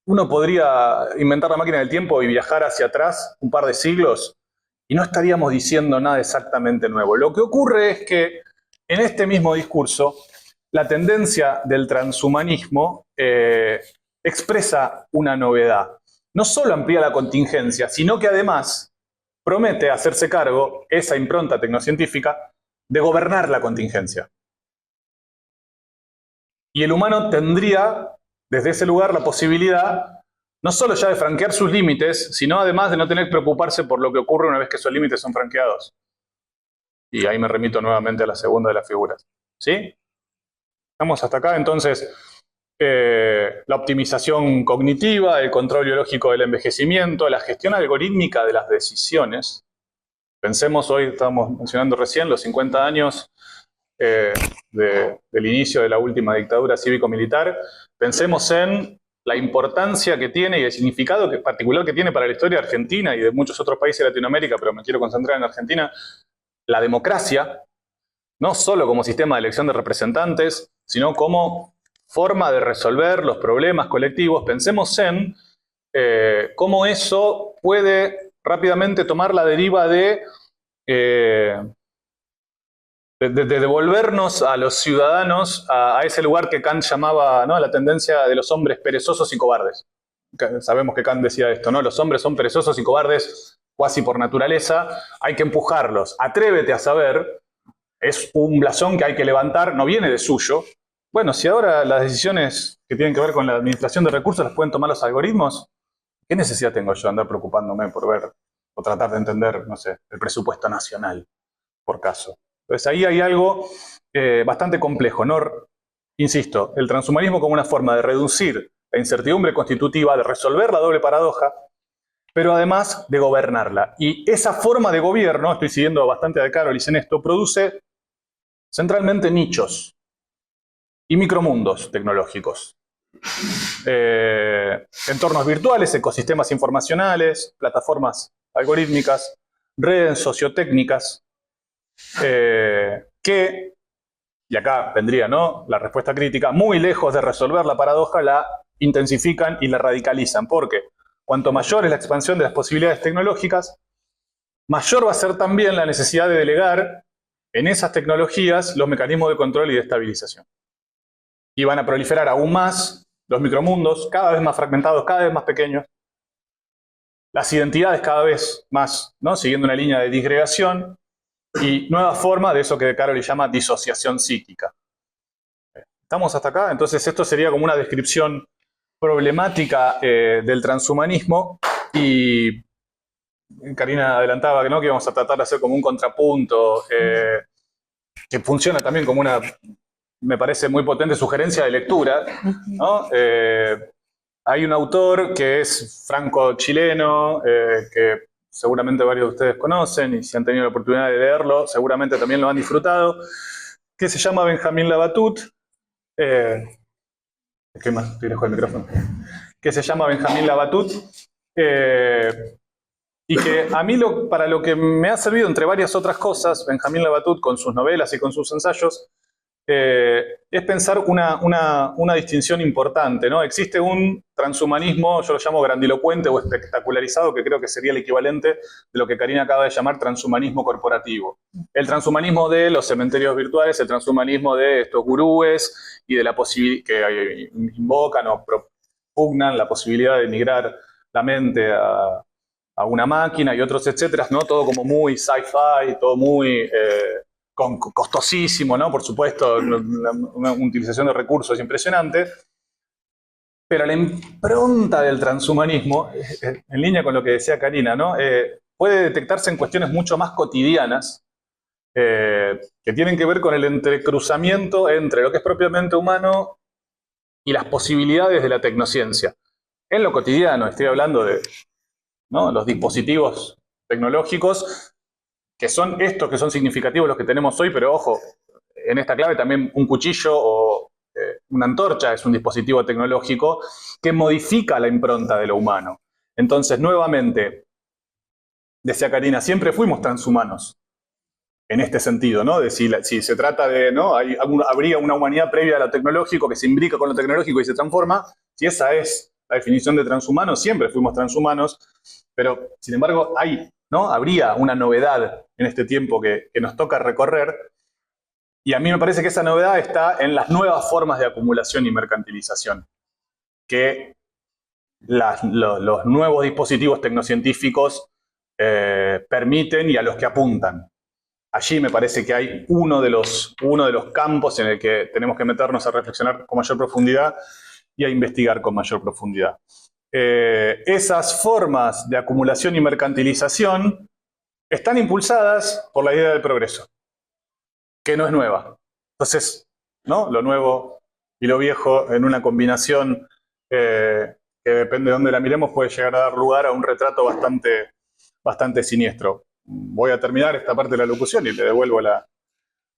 uno podría inventar la máquina del tiempo y viajar hacia atrás un par de siglos y no estaríamos diciendo nada exactamente nuevo. Lo que ocurre es que en este mismo discurso la tendencia del transhumanismo expresa una novedad. No solo amplía la contingencia, sino que además promete hacerse cargo, esa impronta tecnocientífica, de gobernar la contingencia. Y el humano tendría, desde ese lugar, la posibilidad no solo ya de franquear sus límites, sino además de no tener que preocuparse por lo que ocurre una vez que esos límites son franqueados. Y ahí me remito nuevamente a la segunda de las figuras. ¿Sí? Estamos hasta acá, entonces, la optimización cognitiva, el control biológico del envejecimiento, la gestión algorítmica de las decisiones. Pensemos, hoy estábamos mencionando recién los 50 años del inicio de la última dictadura cívico-militar. Pensemos en la importancia que tiene y el significado particular que tiene para la historia argentina y de muchos otros países de Latinoamérica, pero me quiero concentrar en Argentina, la democracia, no solo como sistema de elección de representantes, sino como forma de resolver los problemas colectivos. Pensemos en cómo eso puede rápidamente tomar la deriva de devolvernos a los ciudadanos a ese lugar que Kant llamaba, ¿no?, la tendencia de los hombres perezosos y cobardes. Sabemos que Kant decía esto, ¿no? Los hombres son perezosos y cobardes cuasi por naturaleza, hay que empujarlos. Atrévete a saber, es un blasón que hay que levantar, no viene de suyo. Bueno, si ahora las decisiones que tienen que ver con la administración de recursos las pueden tomar los algoritmos, ¿qué necesidad tengo yo de andar preocupándome por ver o tratar de entender, no sé, el presupuesto nacional, por caso? Entonces ahí hay algo bastante complejo, ¿no? Insisto, el transhumanismo como una forma de reducir la incertidumbre constitutiva, de resolver la doble paradoja, pero además de gobernarla. Y esa forma de gobierno, estoy siguiendo bastante a Carolis en esto, produce centralmente nichos y micromundos tecnológicos. Entornos virtuales, ecosistemas informacionales, plataformas algorítmicas, redes sociotécnicas, que, y acá vendría, ¿no?, la respuesta crítica, muy lejos de resolver la paradoja, la intensifican y la radicalizan. Porque cuanto mayor es la expansión de las posibilidades tecnológicas, mayor va a ser también la necesidad de delegar en esas tecnologías los mecanismos de control y de estabilización. Y van a proliferar aún más los micromundos, cada vez más fragmentados, cada vez más pequeños, las identidades cada vez más, ¿no?, siguiendo una línea de disgregación, y nuevas formas de eso que De Caroli llama disociación psíquica. ¿Estamos hasta acá? Entonces esto sería como una descripción problemática del transhumanismo, y Karina adelantaba, ¿no?, que íbamos a tratar de hacer como un contrapunto que funciona también como una, me parece muy potente, sugerencia de lectura, ¿no? Hay un autor que es franco-chileno, que seguramente varios de ustedes conocen, y si han tenido la oportunidad de leerlo, seguramente también lo han disfrutado, que se llama Benjamín Labatut. ¿Qué más? Estoy lejos del micrófono. Que se llama Benjamín Labatut. Y que a mí, para lo que me ha servido, entre varias otras cosas, Benjamín Labatut, con sus novelas y con sus ensayos, es pensar una distinción importante, ¿no? Existe un transhumanismo, yo lo llamo grandilocuente o espectacularizado, que creo que sería el equivalente de lo que Karina acaba de llamar transhumanismo corporativo. El transhumanismo de los cementerios virtuales, el transhumanismo de estos gurúes y de la posibilidad que invocan o propugnan la posibilidad de migrar la mente a una máquina y otros etcétera, ¿no? Todo como muy sci-fi, todo muy costosísimo, ¿no? Por supuesto, una utilización de recursos impresionante. Pero la impronta del transhumanismo, en línea con lo que decía Karina, ¿no?, puede detectarse en cuestiones mucho más cotidianas, que tienen que ver con el entrecruzamiento entre lo que es propiamente humano y las posibilidades de la tecnociencia. En lo cotidiano, estoy hablando de, ¿no?, los dispositivos tecnológicos, que son estos que son significativos los que tenemos hoy, pero ojo, en esta clave también un cuchillo o una antorcha es un dispositivo tecnológico que modifica la impronta de lo humano. Entonces, nuevamente, decía Karina, siempre fuimos transhumanos en este sentido, ¿no? De si se trata de, ¿no?, habría una humanidad previa a lo tecnológico que se imbrica con lo tecnológico y se transforma. Si esa es la definición de transhumano, siempre fuimos transhumanos, pero sin embargo ¿no?, habría una novedad en este tiempo que nos toca recorrer, y a mí me parece que esa novedad está en las nuevas formas de acumulación y mercantilización que los nuevos dispositivos tecnocientíficos permiten y a los que apuntan. Allí me parece que hay uno de los campos en el que tenemos que meternos a reflexionar con mayor profundidad y a investigar con mayor profundidad. Esas formas de acumulación y mercantilización están impulsadas por la idea del progreso, que no es nueva. Entonces, ¿no?, lo nuevo y lo viejo en una combinación que depende de dónde la miremos puede llegar a dar lugar a un retrato bastante siniestro. Voy a terminar esta parte de la locución y le devuelvo la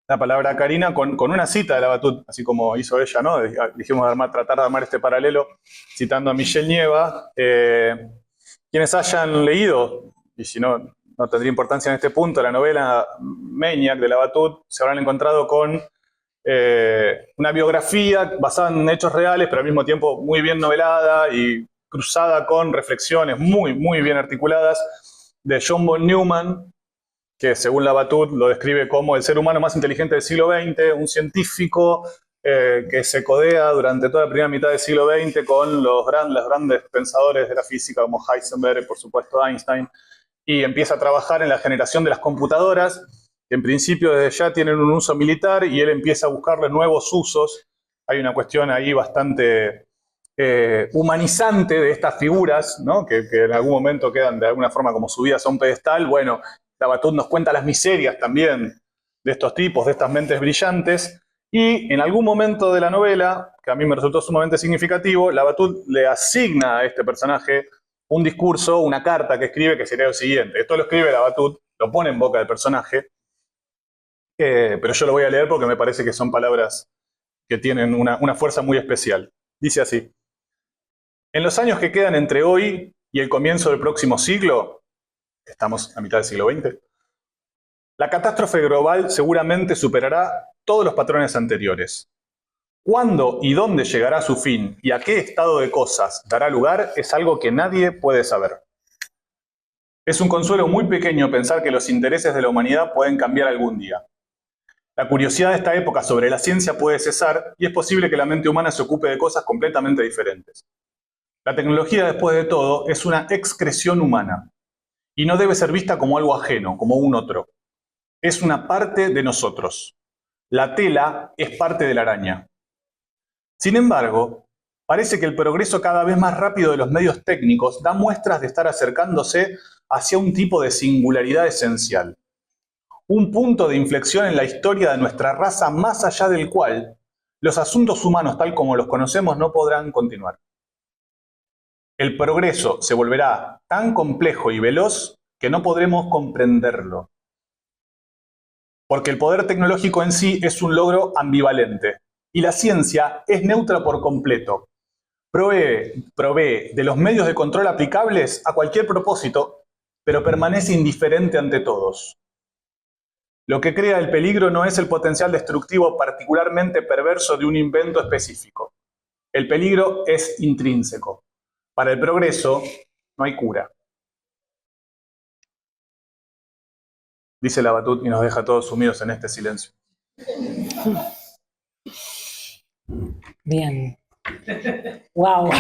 palabra a Karina con una cita de Labatut, así como hizo ella, ¿no? Dijimos tratar de armar este paralelo citando a Michel Nieva. Quienes hayan leído, y si no, no tendría importancia en este punto, la novela Maniac de Labatut, se habrán encontrado con una biografía basada en hechos reales, pero al mismo tiempo muy bien novelada y cruzada con reflexiones muy, muy bien articuladas de John von Neumann, que según Labatut lo describe como el ser humano más inteligente del siglo XX, un científico que se codea durante toda la primera mitad del siglo XX con los grandes pensadores de la física como Heisenberg y por supuesto Einstein, y empieza a trabajar en la generación de las computadoras, que en principio desde ya tienen un uso militar, y él empieza a buscarle nuevos usos. Hay una cuestión ahí bastante humanizante de estas figuras, ¿no? que en algún momento quedan de alguna forma como subidas a un pedestal. Bueno, Labatut nos cuenta las miserias también de estos tipos, de estas mentes brillantes, y en algún momento de la novela, que a mí me resultó sumamente significativo, Labatut le asigna a este personaje un discurso, una carta que escribe, que sería lo siguiente. Esto lo escribe Labatut, lo pone en boca del personaje, pero yo lo voy a leer porque me parece que son palabras que tienen una fuerza muy especial. Dice así: en los años que quedan entre hoy y el comienzo del próximo siglo, estamos a mitad del siglo XX, la catástrofe global seguramente superará todos los patrones anteriores. ¿Cuándo y dónde llegará a su fin y a qué estado de cosas dará lugar es algo que nadie puede saber? Es un consuelo muy pequeño pensar que los intereses de la humanidad pueden cambiar algún día. La curiosidad de esta época sobre la ciencia puede cesar y es posible que la mente humana se ocupe de cosas completamente diferentes. La tecnología, después de todo, es una excreción humana y no debe ser vista como algo ajeno, como un otro. Es una parte de nosotros. La tela es parte de la araña. Sin embargo, parece que el progreso cada vez más rápido de los medios técnicos da muestras de estar acercándose hacia un tipo de singularidad esencial. Un punto de inflexión en la historia de nuestra raza más allá del cual los asuntos humanos tal como los conocemos no podrán continuar. El progreso se volverá tan complejo y veloz que no podremos comprenderlo. Porque el poder tecnológico en sí es un logro ambivalente y la ciencia es neutra por completo. Provee de los medios de control aplicables a cualquier propósito, pero permanece indiferente ante todos. Lo que crea el peligro no es el potencial destructivo particularmente perverso de un invento específico. El peligro es intrínseco. Para el progreso no hay cura. Dice Labatut y nos deja todos sumidos en este silencio. Bien. Wow.